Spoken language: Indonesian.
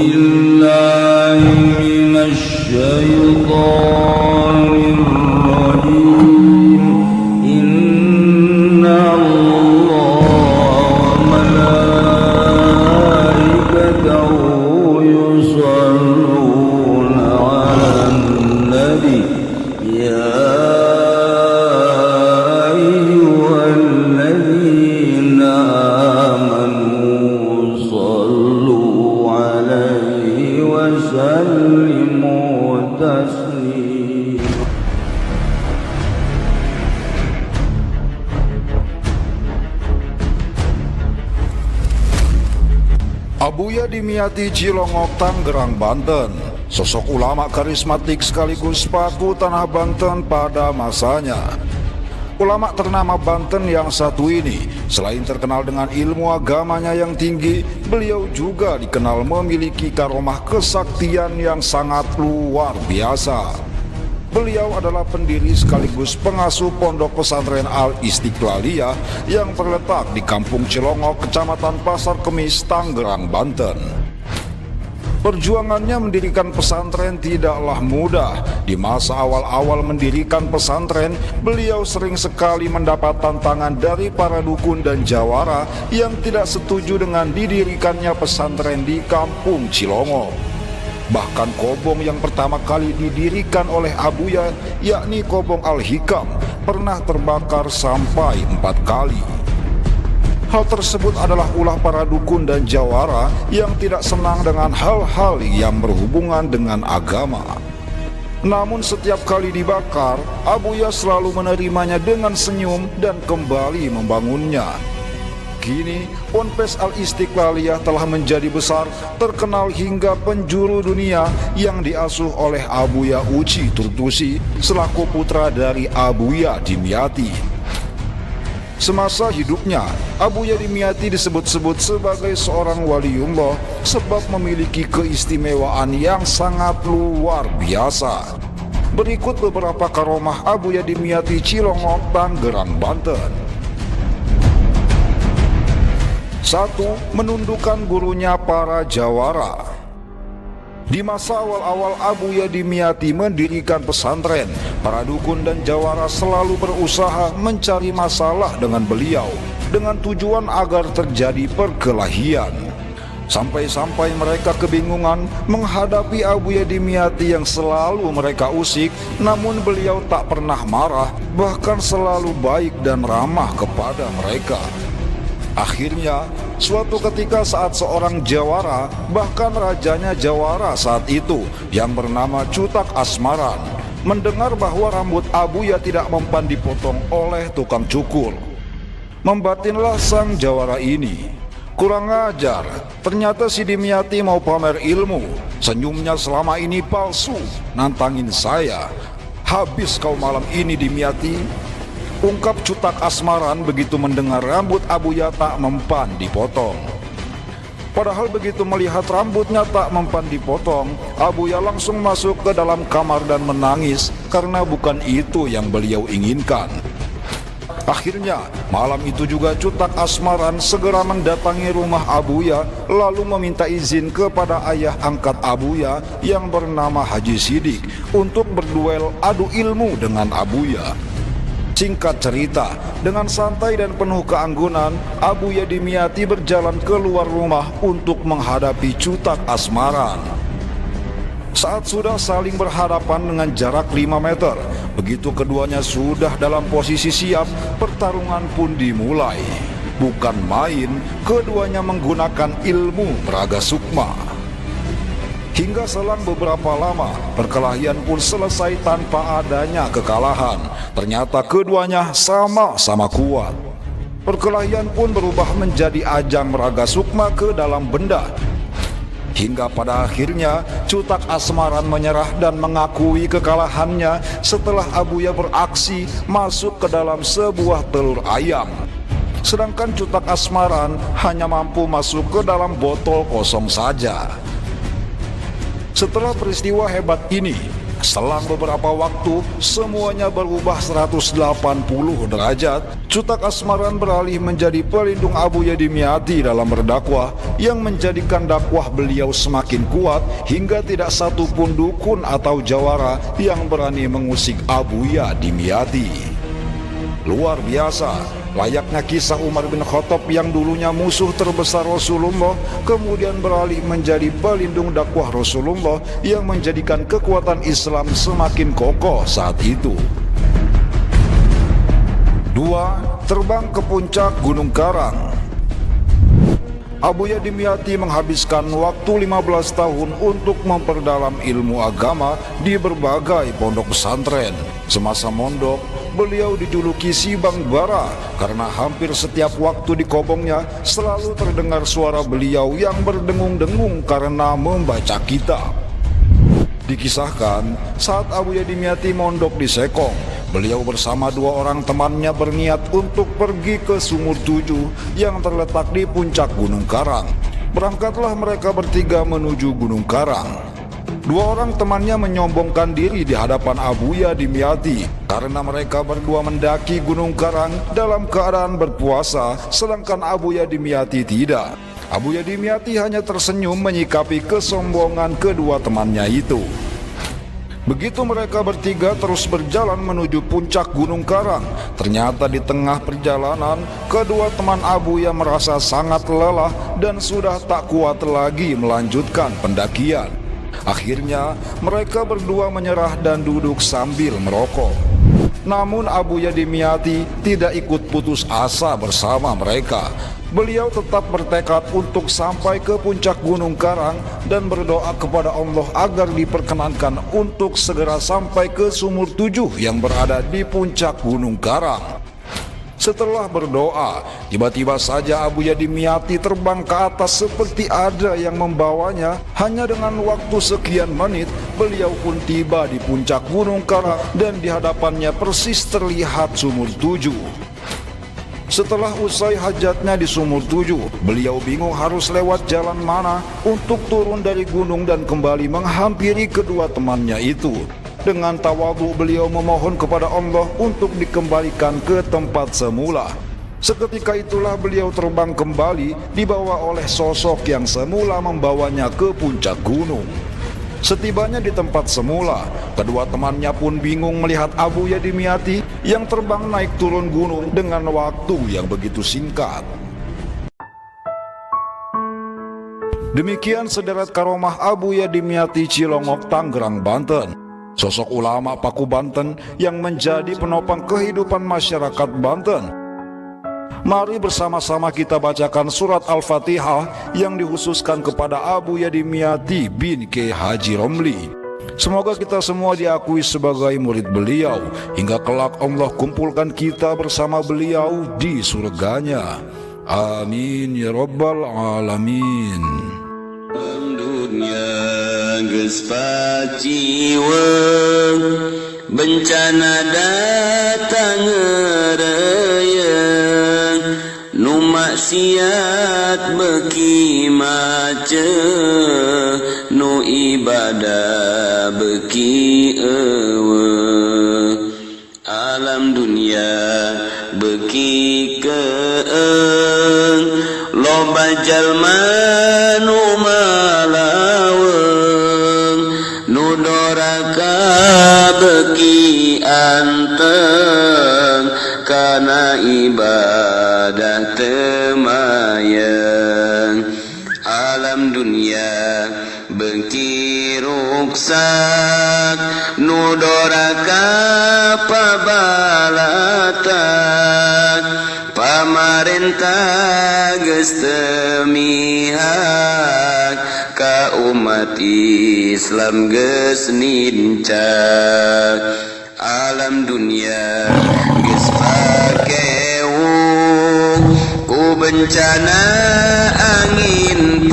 بالله من الشيطان الرجيم إن الله وملائكته يصلون على النبي يا أيها الذين آمنوا صلوا عليه وسلموا تسليما. Abuya Dimyati, Cilongok, Tangerang, Banten. Sosok ulama karismatik sekaligus paku tanah Banten pada masanya. Ulama ternama Banten yang satu ini, selain terkenal dengan ilmu agamanya yang tinggi, beliau juga dikenal memiliki karomah kesaktian yang sangat luar biasa. Beliau adalah pendiri sekaligus pengasuh pondok pesantren Al-Istiqlaliyah yang terletak di Kampung Cilongok, Kecamatan Pasar Kemis, Tangerang, Banten. Perjuangannya mendirikan pesantren tidaklah mudah. Di masa awal-awal mendirikan pesantren, beliau sering sekali mendapat tantangan dari para dukun dan jawara yang tidak setuju dengan didirikannya pesantren di Kampung Cilongok. Bahkan kobong yang pertama kali didirikan oleh Abuya, yakni kobong Al-Hikam, pernah terbakar sampai 4 kali. Hal tersebut adalah ulah para dukun dan jawara yang tidak senang dengan hal-hal yang berhubungan dengan agama. Namun setiap kali dibakar, Abuya selalu menerimanya dengan senyum dan kembali membangunnya. Kini, Ponpes Al-Istiqlaliyah telah menjadi besar, terkenal hingga penjuru dunia yang diasuh oleh Abuya Uci Turtusi selaku putra dari Abuya Dimyati. Semasa hidupnya, Abuya Dimyati disebut-sebut sebagai seorang waliullah sebab memiliki keistimewaan yang sangat luar biasa. Berikut beberapa karomah Abuya Dimyati, Cilongok, Tangerang, Banten. 1. Menundukkan gurunya para jawara. Di masa awal-awal Abuya Dimyati mendirikan pesantren, para dukun dan jawara selalu berusaha mencari masalah dengan beliau dengan tujuan agar terjadi perkelahian. Sampai-sampai mereka kebingungan menghadapi Abuya Dimyati yang selalu mereka usik, namun beliau tak pernah marah, bahkan selalu baik dan ramah kepada mereka. Akhirnya, suatu ketika saat seorang jawara, bahkan rajanya jawara saat itu yang bernama Cutak Asmaran, mendengar bahwa rambut Abuya tidak mempan dipotong oleh tukang cukur. Membatinlah sang jawara ini. Kurang ajar, ternyata si Dimyati mau pamer ilmu. Senyumnya selama ini palsu, nantangin saya. Habis kau malam ini Dimyati, ungkap Cutak Asmaran begitu mendengar rambut Abuya tak mempan dipotong. Padahal begitu melihat rambutnya tak mempan dipotong, Abuya langsung masuk ke dalam kamar dan menangis karena bukan itu yang beliau inginkan. Akhirnya, malam itu juga Cutak Asmaran segera mendatangi rumah Abuya lalu meminta izin kepada ayah angkat Abuya yang bernama Haji Sidik untuk berduel adu ilmu dengan Abuya. Singkat cerita, dengan santai dan penuh keanggunan, Abuya Dimyati berjalan keluar rumah untuk menghadapi Cutak Asmaran. Saat sudah saling berhadapan dengan jarak 5 meter, begitu keduanya sudah dalam posisi siap, pertarungan pun dimulai. Bukan main, keduanya menggunakan ilmu Praga Sukma. Hingga selang beberapa lama, perkelahian pun selesai tanpa adanya kekalahan. Ternyata keduanya sama-sama kuat. Perkelahian pun berubah menjadi ajang Praga Sukma ke dalam benda. Hingga pada akhirnya, Cutak Asmaran menyerah dan mengakui kekalahannya setelah Abuya beraksi masuk ke dalam sebuah telur ayam. Sedangkan Cutak Asmaran hanya mampu masuk ke dalam botol kosong saja. Setelah peristiwa hebat ini, Selang beberapa waktu, semuanya berubah 180 derajat. Cutak Asmaran beralih menjadi pelindung Abu Yadimyati dalam berdakwah, yang menjadikan dakwah beliau semakin kuat hingga tidak satu pun dukun atau jawara yang berani mengusik Abu Yadimyati. Luar biasa, layaknya kisah Umar bin Khattab yang dulunya musuh terbesar Rasulullah, kemudian beralih menjadi pelindung dakwah Rasulullah yang menjadikan kekuatan Islam semakin kokoh saat itu. 2. Terbang ke puncak Gunung Karang. Abu Yadimyati menghabiskan waktu 15 tahun untuk memperdalam ilmu agama di berbagai pondok pesantren. Semasa mondok, beliau dijuluki si Bang Bara karena hampir setiap waktu di kobongnya selalu terdengar suara beliau yang berdengung-dengung karena membaca kitab. Dikisahkan, saat Abu Yadimyati mondok di Sekong, beliau bersama 2 orang temannya berniat untuk pergi ke Sumur Tujuh yang terletak di puncak Gunung Karang. Berangkatlah mereka bertiga menuju Gunung Karang. 2 orang temannya menyombongkan diri di hadapan Abu Yadimyati karena mereka berdua mendaki Gunung Karang dalam keadaan berpuasa, sedangkan Abu Yadimyati tidak. Abu Yadimyati hanya tersenyum menyikapi kesombongan kedua temannya itu. Begitu mereka bertiga terus berjalan menuju puncak Gunung Karang, ternyata di tengah perjalanan, kedua teman Abu yang merasa sangat lelah dan sudah tak kuat lagi melanjutkan pendakian. Akhirnya mereka berdua menyerah dan duduk sambil merokok. Namun Abu Yadimyati tidak ikut putus asa bersama mereka. Beliau tetap bertekad untuk sampai ke puncak Gunung Karang dan berdoa kepada Allah agar diperkenankan untuk segera sampai ke Sumur Tujuh yang berada di puncak Gunung Karang. Setelah berdoa, tiba-tiba saja Abu Yadimyati terbang ke atas seperti ada yang membawanya. Hanya dengan waktu sekian menit, beliau pun tiba di puncak Gunung Karang dan di hadapannya persis terlihat Sumur Tujuh. Setelah usai hajatnya di Sumur Tujuh, beliau bingung harus lewat jalan mana untuk turun dari gunung dan kembali menghampiri kedua temannya itu. Dengan tawadhu beliau memohon kepada Allah untuk dikembalikan ke tempat semula. Seketika itulah beliau terbang kembali dibawa oleh sosok yang semula membawanya ke puncak gunung. Setibanya di tempat semula, kedua temannya pun bingung melihat Abu Yadimyati yang terbang naik turun gunung dengan waktu yang begitu singkat. Demikian sederet karomah Abu Yadimyati Cilongok, Tangerang, Banten. Sosok ulama Paku Banten yang menjadi penopang kehidupan masyarakat Banten. Mari bersama-sama kita bacakan surat Al-Fatihah yang dikhususkan kepada Abu Yadimyati bin K. Haji Romli. Semoga kita semua diakui sebagai murid beliau, hingga kelak Allah kumpulkan kita bersama beliau di surganya. Amin ya rabbal alamin. Dunia geus paciweung, bencana datang ngereyeung, nu maksiat beuki macet, nu ibadah beuki eueuh. Alam dunia beuki keung, loba jalma nu malaweung, nu doraka beuki anteng, kana ibadah teu mayeng. Alam dunia beuki ruksak, nu doraka pabalatak, pamarentah geus teu mihak, ka umat Islam geus nincak. Alam dunia geus pakewuk ku bencana angin